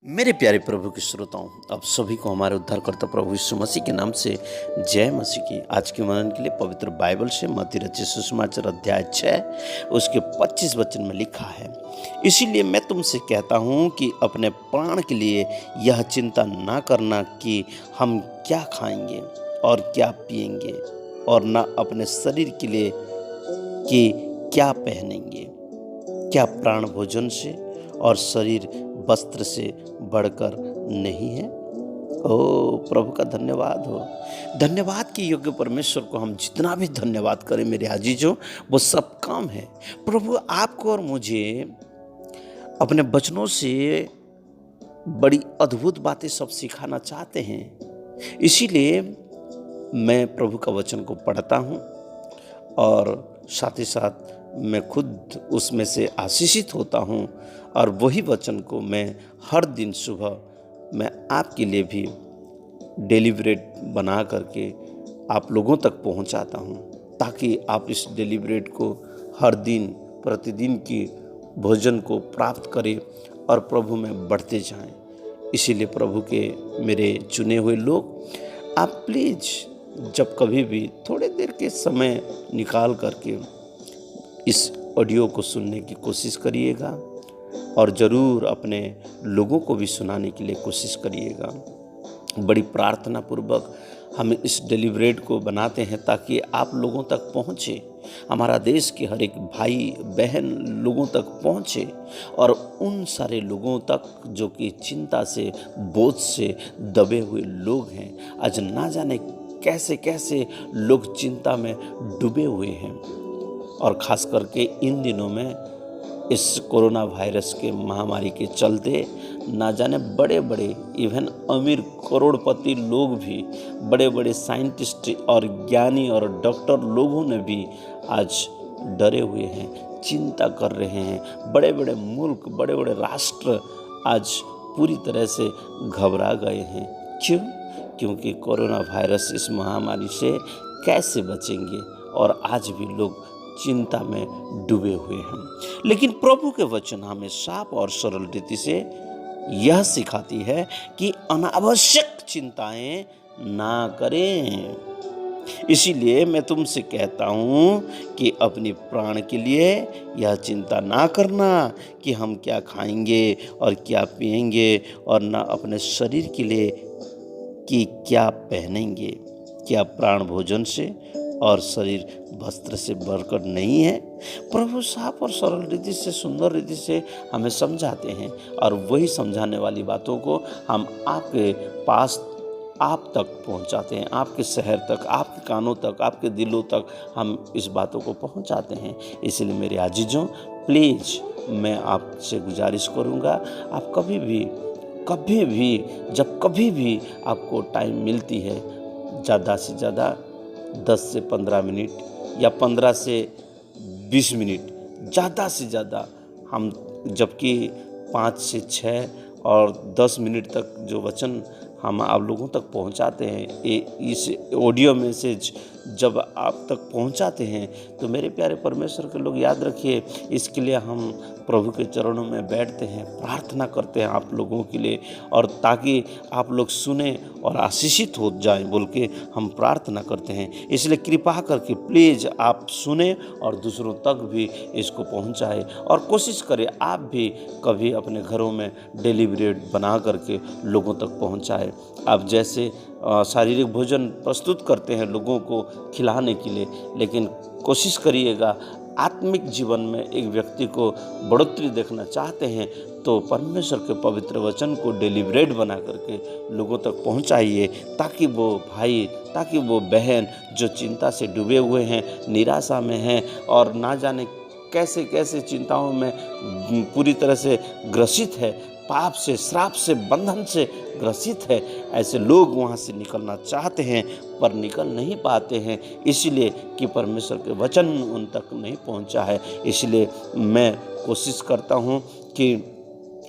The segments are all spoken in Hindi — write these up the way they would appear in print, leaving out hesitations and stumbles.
मेरे प्यारे प्रभु के श्रोताओं, आप सभी को हमारे उद्धारकर्ता प्रभु यीशु मसीह के नाम से जय मसीह की। आज के मनन के लिए पवित्र बाइबल से मत्ती रचित सुसमाचार अध्याय 6 उसके 25 वचन में लिखा है, इसीलिए मैं तुमसे कहता हूँ कि अपने प्राण के लिए यह चिंता ना करना कि हम क्या खाएंगे और क्या पिएंगे, और न अपने शरीर के लिए कि क्या पहनेंगे। क्या प्राण भोजन से और शरीर वस्त्र से बढ़कर नहीं है। ओ प्रभु का धन्यवाद हो। धन्यवाद के योग्य परमेश्वर को हम जितना भी धन्यवाद करें मेरे अजीजों, वो सब काम है। प्रभु आपको और मुझे अपने वचनों से बड़ी अद्भुत बातें सब सिखाना चाहते हैं। इसीलिए मैं प्रभु का वचन को पढ़ता हूँ और साथ ही साथ मैं खुद उसमें से आशीषित होता हूँ, और वही वचन को मैं हर दिन सुबह मैं आपके लिए भी डेली ब्रेड बना करके आप लोगों तक पहुँचाता हूँ, ताकि आप इस डेली ब्रेड को हर दिन प्रतिदिन की भोजन को प्राप्त करें और प्रभु में बढ़ते जाएं। इसीलिए प्रभु के मेरे चुने हुए लोग, आप प्लीज़ जब कभी भी थोड़े देर के समय निकाल करके इस ऑडियो को सुनने की कोशिश करिएगा, और ज़रूर अपने लोगों को भी सुनाने के लिए कोशिश करिएगा। बड़ी प्रार्थना पूर्वक हम इस डेली ब्रेड को बनाते हैं ताकि आप लोगों तक पहुँचे, हमारा देश के हर एक भाई बहन लोगों तक पहुँचे, और उन सारे लोगों तक जो कि चिंता से बोझ से दबे हुए लोग हैं। आज ना जाने कैसे कैसे लोग चिंता में डूबे हुए हैं, और ख़ास करके इन दिनों में इस कोरोना वायरस के महामारी के चलते ना जाने बड़े बड़े इवन अमीर करोड़पति लोग भी, बड़े बड़े साइंटिस्ट और ज्ञानी और डॉक्टर लोगों ने भी आज डरे हुए हैं, चिंता कर रहे हैं। बड़े बड़े मुल्क, बड़े बड़े राष्ट्र आज पूरी तरह से घबरा गए हैं। क्यों? क्योंकि कोरोना वायरस इस महामारी से कैसे बचेंगे, और आज भी लोग चिंता में डूबे हुए हैं। लेकिन प्रभु के वचन हमें साफ और सरल रीति से यह सिखाती है कि अनावश्यक चिंताएं ना करें। इसीलिए मैं तुमसे कहता हूँ कि अपनी प्राण के लिए यह चिंता ना करना कि हम क्या खाएंगे और क्या पिएंगे, और ना अपने शरीर के लिए कि क्या पहनेंगे। क्या प्राण भोजन से और शरीर वस्त्र से बढ़कर नहीं है। प्रभु साफ और सरल रीति से, सुंदर रीति से हमें समझाते हैं, और वही समझाने वाली बातों को हम आपके पास, आप तक पहुंचाते हैं, आपके शहर तक, आपके कानों तक, आपके दिलों तक हम इस बातों को पहुंचाते हैं। इसलिए मेरे अजीजों, प्लीज़ मैं आपसे गुजारिश करूंगा, आप कभी भी जब कभी भी आपको टाइम मिलती है, ज़्यादा से ज़्यादा 10 से 15 मिनट या 15 से 20 मिनट, ज़्यादा से ज़्यादा हम, जबकि 5 से 6 और 10 मिनट तक जो वचन हम आप लोगों तक पहुंचाते हैं, इस ऑडियो मैसेज जब आप तक पहुंचाते हैं, तो मेरे प्यारे परमेश्वर के लोग याद रखिए, इसके लिए हम प्रभु के चरणों में बैठते हैं, प्रार्थना करते हैं आप लोगों के लिए, और ताकि आप लोग सुने और आशीषित हो जाएं बोल के हम प्रार्थना करते हैं। इसलिए कृपा करके प्लीज़ आप सुने और दूसरों तक भी इसको पहुंचाएं, और कोशिश करें आप भी कभी अपने घरों में डेली ब्रेड बना करके लोगों तक पहुंचाएं। आप जैसे शारीरिक भोजन प्रस्तुत करते हैं लोगों को खिलाने के लिए, लेकिन कोशिश करिएगा आत्मिक जीवन में एक व्यक्ति को बढ़ोतरी देखना चाहते हैं तो परमेश्वर के पवित्र वचन को डेली ब्रेड बना करके लोगों तक पहुंचाइए, ताकि वो भाई, ताकि वो बहन जो चिंता से डूबे हुए हैं, निराशा में हैं, और ना जाने कैसे कैसे चिंताओं में पूरी तरह से ग्रसित है, पाप से, श्राप से, बंधन से ग्रसित है, ऐसे लोग वहाँ से निकलना चाहते हैं पर निकल नहीं पाते हैं, इसलिए कि परमेश्वर के वचन उन तक नहीं पहुँचा है। इसलिए मैं कोशिश करता हूँ कि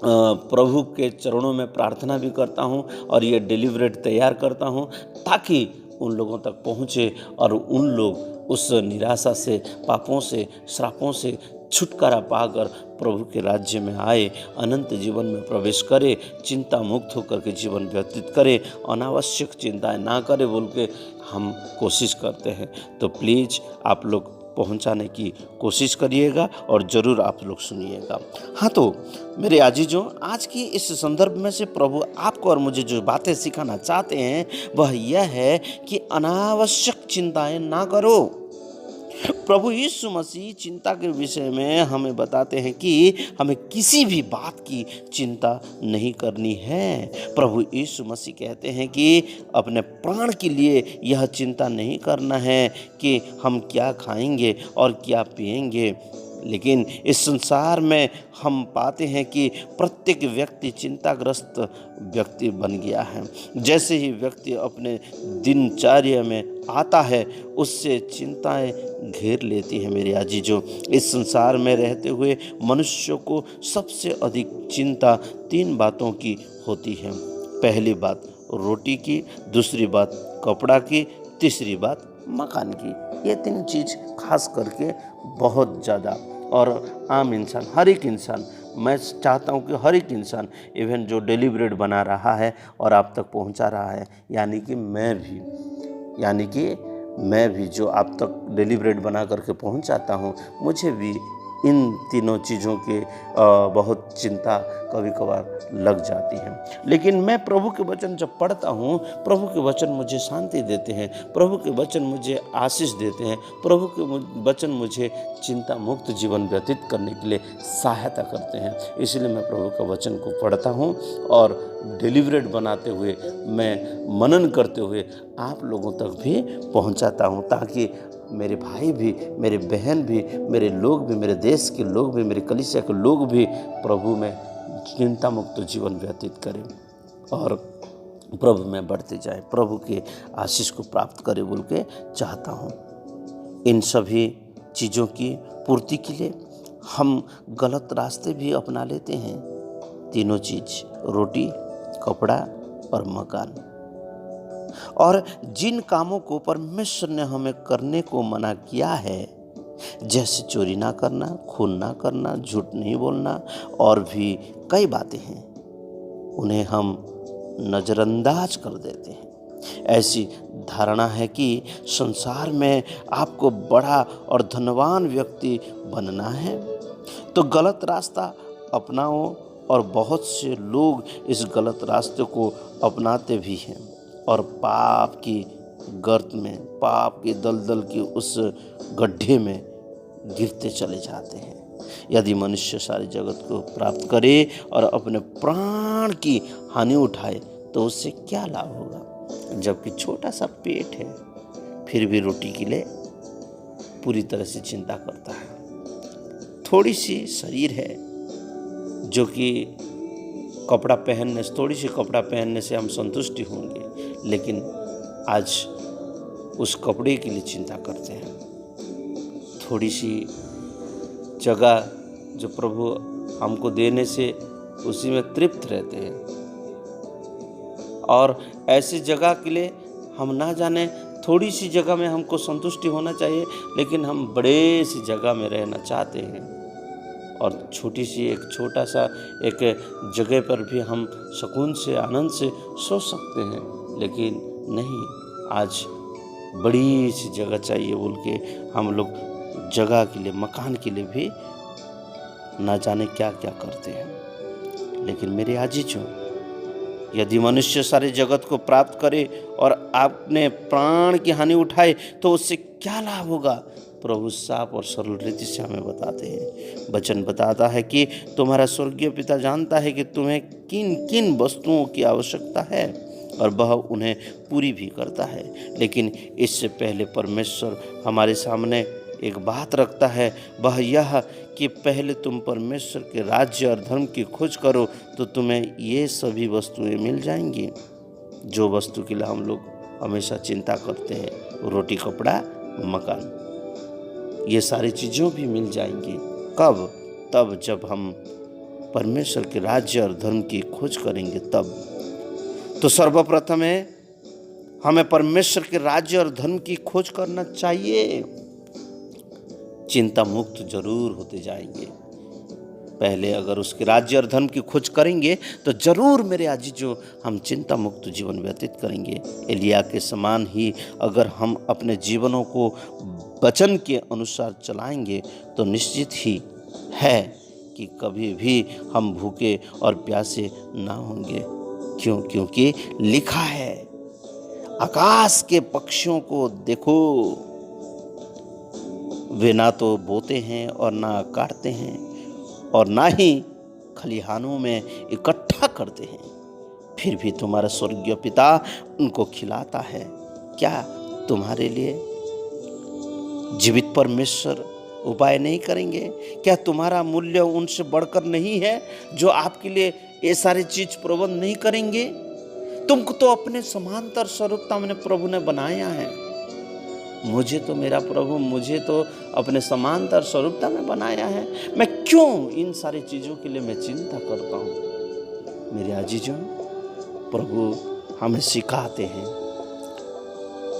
प्रभु के चरणों में प्रार्थना भी करता हूँ, और ये डेली ब्रेड तैयार करता हूँ ताकि उन लोगों तक पहुँचे, और उन लोग उस निराशा से, पापों से, श्रापों से, छुटकारा पाकर प्रभु के राज्य में आए, अनंत जीवन में प्रवेश करे, चिंता मुक्त होकर के जीवन व्यतीत करे, अनावश्यक चिंताएं ना करे बोल के हम कोशिश करते हैं। तो प्लीज़ आप लोग पहुंचाने की कोशिश करिएगा और ज़रूर आप लोग सुनिएगा। हाँ, तो मेरे अजीजों, आज की इस संदर्भ में से प्रभु आपको और मुझे जो बातें सिखाना चाहते हैं वह यह है कि अनावश्यक चिंताएं ना करो। प्रभु यीशु मसीह चिंता के विषय में हमें बताते हैं कि हमें किसी भी बात की चिंता नहीं करनी है। प्रभु यीशु मसीह कहते हैं कि अपने प्राण के लिए यह चिंता नहीं करना है कि हम क्या खाएंगे और क्या पिएंगे। लेकिन इस संसार में हम पाते हैं कि प्रत्येक व्यक्ति चिंताग्रस्त व्यक्ति बन गया है। जैसे ही व्यक्ति अपने दिनचर्या में आता है उससे चिंताएं घेर लेती हैं। मेरे अजीजों, इस संसार में रहते हुए मनुष्य को सबसे अधिक चिंता 3 बातों की होती है। पहली बात रोटी की, दूसरी बात कपड़ा की, तीसरी बात मकान की। ये 3 चीज़ खास करके बहुत ज़्यादा, और आम इंसान, हर एक इंसान, मैं चाहता हूँ कि हर एक इंसान, इवन जो डेली ब्रेड बना रहा है और आप तक पहुँचा रहा है, यानी कि मैं भी जो आप तक डेली ब्रेड बना करके पहुँचाता हूँ, मुझे भी इन तीनों चीज़ों के बहुत चिंता कभी कभार लग जाती है। लेकिन मैं प्रभु के वचन जब पढ़ता हूँ, प्रभु के वचन मुझे शांति देते हैं, प्रभु के वचन मुझे आशीष देते हैं, प्रभु के वचन मुझे चिंता मुक्त जीवन व्यतीत करने के लिए सहायता करते हैं। इसलिए मैं प्रभु के वचन को पढ़ता हूँ और डिलीवरेट बनाते हुए, मैं मनन करते हुए आप लोगों तक भी पहुँचाता हूँ, ताकि मेरे भाई भी, मेरे बहन भी, मेरे लोग भी, मेरे देश के लोग भी, मेरे कलीसिया के लोग भी प्रभु में चिंता मुक्त जीवन व्यतीत करें और प्रभु में बढ़ते जाए, प्रभु के आशीष को प्राप्त करें बोल के चाहता हूँ। इन सभी चीज़ों की पूर्ति के लिए हम गलत रास्ते भी अपना लेते हैं। तीनों चीज़, रोटी, कपड़ा और मकान। और जिन कामों को परमेश्वर ने हमें करने को मना किया है, जैसे चोरी ना करना, खून ना करना, झूठ नहीं बोलना और भी कई बातें हैं, उन्हें हम नज़रअंदाज कर देते हैं। ऐसी धारणा है कि संसार में आपको बड़ा और धनवान व्यक्ति बनना है तो गलत रास्ता अपनाओ, और बहुत से लोग इस गलत रास्ते को अपनाते भी हैं और पाप की गर्त में, पाप की दलदल की उस गड्ढे में गिरते चले जाते हैं। यदि मनुष्य सारे जगत को प्राप्त करे और अपने प्राण की हानि उठाए तो उससे क्या लाभ होगा, जबकि छोटा सा पेट है फिर भी रोटी के लिए पूरी तरह से चिंता करता है। थोड़ी सी शरीर है जो कि थोड़ी सी कपड़ा पहनने से हम संतुष्टि होंगे, लेकिन आज उस कपड़े के लिए चिंता करते हैं। थोड़ी सी जगह जो प्रभु हमको देने से उसी में तृप्त रहते हैं, और ऐसी जगह के लिए हम ना जाने, थोड़ी सी जगह में हमको संतुष्टि होना चाहिए, लेकिन हम बड़े सी जगह में रहना चाहते हैं, और छोटा सा एक जगह पर भी हम सुकून से, आनंद से सो सकते हैं, लेकिन नहीं, आज बड़ी सी जगह चाहिए बोल के हम लोग जगह के लिए, मकान के लिए भी ना जाने क्या क्या करते हैं। लेकिन मेरे आजीजों, यदि मनुष्य सारे जगत को प्राप्त करे और आपने प्राण की हानि उठाए तो उससे क्या लाभ होगा। प्रभु साफ और सरल रीति से हमें बताते हैं। वचन बताता है कि तुम्हारा स्वर्गीय पिता जानता है कि तुम्हें किन किन वस्तुओं की आवश्यकता है और वह उन्हें पूरी भी करता है। लेकिन इससे पहले परमेश्वर हमारे सामने एक बात रखता है, वह यह कि पहले तुम परमेश्वर के राज्य और धर्म की खोज करो तो तुम्हें ये सभी वस्तुएं मिल जाएंगी। जो वस्तु के लिए हम लोग हमेशा चिंता करते हैं, रोटी, कपड़ा, मकान, ये सारी चीज़ों भी मिल जाएंगी। कब? तब जब हम परमेश्वर के राज्य और धर्म की खोज करेंगे तब। तो सर्वप्रथम है हमें परमेश्वर के राज्य और धर्म की खोज करना चाहिए। चिंता मुक्त जरूर होते जाएंगे। पहले अगर उसके राज्य और धर्म की खोज करेंगे तो जरूर मेरे आजीजों हम चिंता मुक्त जीवन व्यतीत करेंगे। एलिया के समान ही अगर हम अपने जीवनों को वचन के अनुसार चलाएंगे तो निश्चित ही है कि कभी भी हम भूखे और प्यासे ना होंगे। क्यों? क्योंकि लिखा है, आकाश के पक्षियों को देखो, वे ना तो बोते हैं और ना काटते हैं और ना ही खलिहानों में इकट्ठा करते हैं, फिर भी तुम्हारा स्वर्गीय पिता उनको खिलाता है। क्या तुम्हारे लिए जीवित परमेश्वर उपाय नहीं करेंगे? क्या तुम्हारा मूल्य उनसे बढ़कर नहीं है जो आपके लिए ये सारी चीज प्रबंध नहीं करेंगे? तुमको तो अपने समांतर स्वरूपता में प्रभु ने बनाया है। मुझे तो मेरा प्रभु मुझे तो अपने समांतर स्वरूपता में बनाया है। मैं क्यों इन सारी चीजों के लिए मैं चिंता करता हूँ? मेरे अजीजों, प्रभु हमें सिखाते हैं,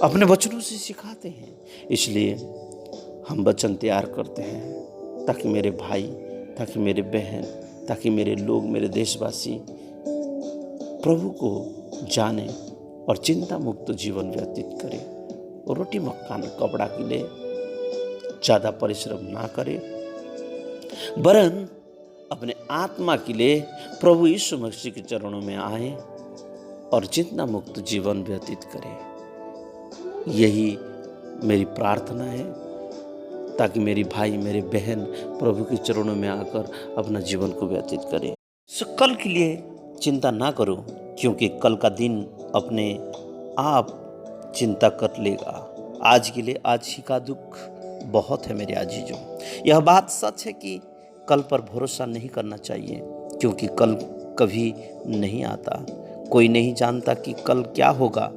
अपने वचनों से सिखाते हैं। इसलिए हम वचन तैयार करते हैं ताकि मेरे भाई, ताकि मेरे बहन, ताकि मेरे लोग, मेरे देशवासी प्रभु को जाने और चिंता मुक्त जीवन व्यतीत करें। रोटी मकान कपड़ा के लिए ज़्यादा परिश्रम ना करें, वरन अपने आत्मा के लिए प्रभु यीशु मसीह के चरणों में आए और चिंता मुक्त जीवन व्यतीत करें। यही मेरी प्रार्थना है ताकि मेरी भाई, मेरे बहन प्रभु के चरणों में आकर अपना जीवन को व्यतीत करें। सो कल के लिए चिंता ना करो, क्योंकि कल का दिन अपने आप चिंता कर लेगा। आज के लिए आज ही का दुख बहुत है मेरे अजीजों। यह बात सच है कि कल पर भरोसा नहीं करना चाहिए, क्योंकि कल कभी नहीं आता। कोई नहीं जानता कि कल क्या होगा,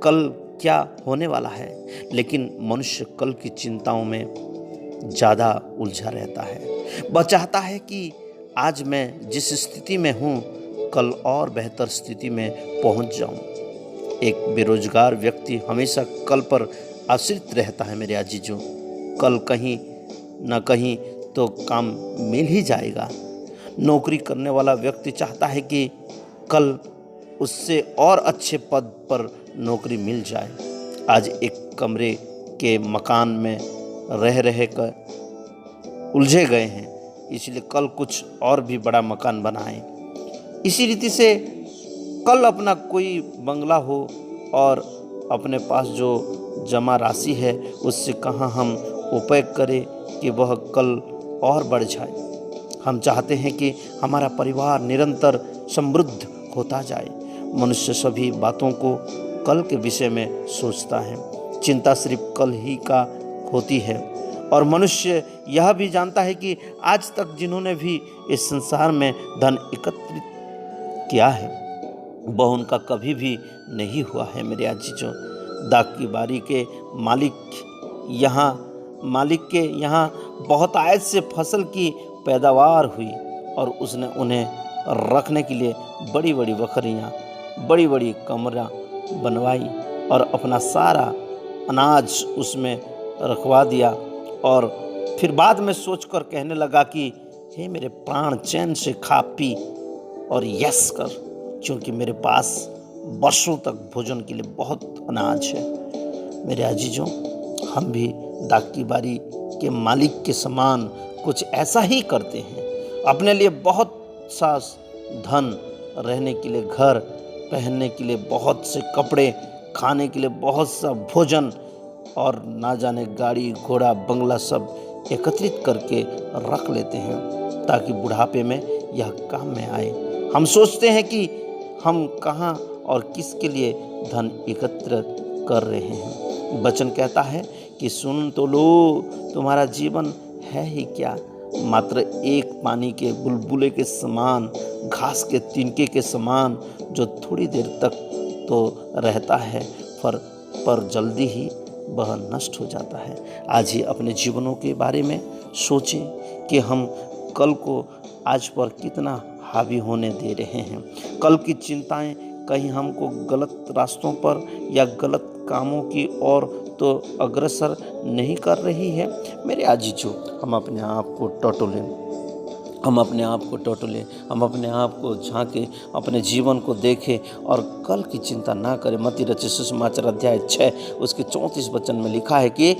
कल क्या होने वाला है। लेकिन मनुष्य कल की चिंताओं में ज़्यादा उलझा रहता है। वह चाहता है कि आज मैं जिस स्थिति में हूँ कल और बेहतर स्थिति में पहुँच जाऊँ। एक बेरोजगार व्यक्ति हमेशा कल पर आश्रित रहता है मेरे अजीजों। कल कहीं न कहीं तो काम मिल ही जाएगा। नौकरी करने वाला व्यक्ति चाहता है कि कल उससे और अच्छे पद पर नौकरी मिल जाए। आज एक कमरे के मकान में रह कर उलझे गए हैं, इसलिए कल कुछ और भी बड़ा मकान बनाएं। इसी रीति से कल अपना कोई बंगला हो और अपने पास जो जमा राशि है उससे कहाँ हम उपयोग करें कि वह कल और बढ़ जाए। हम चाहते हैं कि हमारा परिवार निरंतर समृद्ध होता जाए। मनुष्य सभी बातों को कल के विषय में सोचता है। चिंता सिर्फ कल ही का होती है। और मनुष्य यह भी जानता है कि आज तक जिन्होंने भी इस संसार में धन एकत्रित किया है वह उनका कभी भी नहीं हुआ है मेरे अजीजों। दाग की बारी के मालिक के यहाँ बहुत आयत से फसल की पैदावार हुई और उसने उन्हें रखने के लिए बड़ी बड़ी बकरियाँ, बड़ी बड़ी कमरा बनवाई और अपना सारा अनाज उसमें रखवा दिया। और फिर बाद में सोचकर कहने लगा कि हे मेरे प्राण, चैन से खा पी और यश कर, क्योंकि मेरे पास वर्षों तक भोजन के लिए बहुत अनाज है। मेरे अजीजों, हम भी दाग की बारी के मालिक के समान कुछ ऐसा ही करते हैं। अपने लिए बहुत सा धन, रहने के लिए घर, पहनने के लिए बहुत से कपड़े, खाने के लिए बहुत सा भोजन और ना जाने गाड़ी घोड़ा बंगला सब एकत्रित करके रख लेते हैं ताकि बुढ़ापे में यह काम में आए। हम सोचते हैं कि हम कहाँ और किसके लिए धन एकत्र कर रहे हैं। वचन कहता है कि सुन तो लो, तुम्हारा जीवन है ही क्या, मात्र एक पानी के बुलबुले के समान, घास के तिनके के समान, जो थोड़ी देर तक तो रहता है पर जल्दी ही वह नष्ट हो जाता है। आज ही अपने जीवनों के बारे में सोचें कि हम कल को आज पर कितना हावी होने दे रहे हैं। कल की चिंताएं कहीं हमको गलत रास्तों पर या गलत कामों की ओर तो अग्रसर नहीं कर रही है। मेरे आजीजों, हम अपने आप को टटोलें, हम अपने आप को टटोलें, हम अपने आप को झांकें, अपने जीवन को देखें और कल की चिंता ना करें। मत्ती रचित सुसमाचार अध्याय 6 उसके 34 वचन में लिखा है कि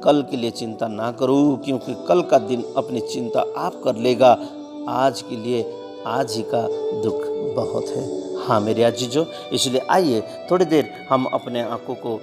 कल के लिए चिंता ना करो, क्योंकि कल का दिन अपनी चिंता आप कर लेगा। आज के लिए आज ही का दुख बहुत है। हाँ मेरे अजीजों, इसलिए आइए थोड़ी देर हम अपने आंखों को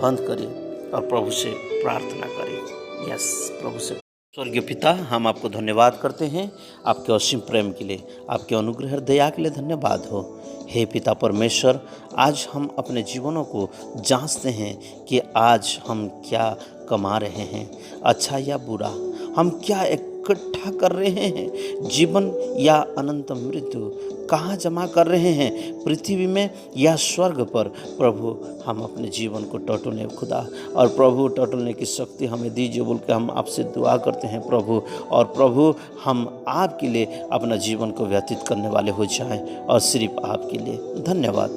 बंद करें और प्रभु से प्रार्थना करें। यस, प्रभु से। स्वर्गीय पिता, हम आपको धन्यवाद करते हैं आपके असीम प्रेम के लिए, आपके अनुग्रह और दया के लिए धन्यवाद हो। हे पिता परमेश्वर, आज हम अपने जीवनों को जांचते हैं कि आज हम क्या कमा रहे हैं, अच्छा या बुरा, हम क्या इकट्ठा कर रहे हैं, जीवन या अनंत मृत्यु कहाँ जमा कर रहे हैं, पृथ्वी में या स्वर्ग पर। प्रभु, हम अपने जीवन को टटोलें खुदा, और प्रभु टटोलने की शक्ति हमें दीजिए बोल के हम आपसे दुआ करते हैं प्रभु। और प्रभु, हम आपके लिए अपना जीवन को व्यतीत करने वाले हो जाएं और सिर्फ आपके लिए। धन्यवाद,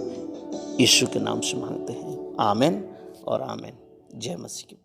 यीशु के नाम से मांगते हैं, आमीन और आमीन। जय मसीह की।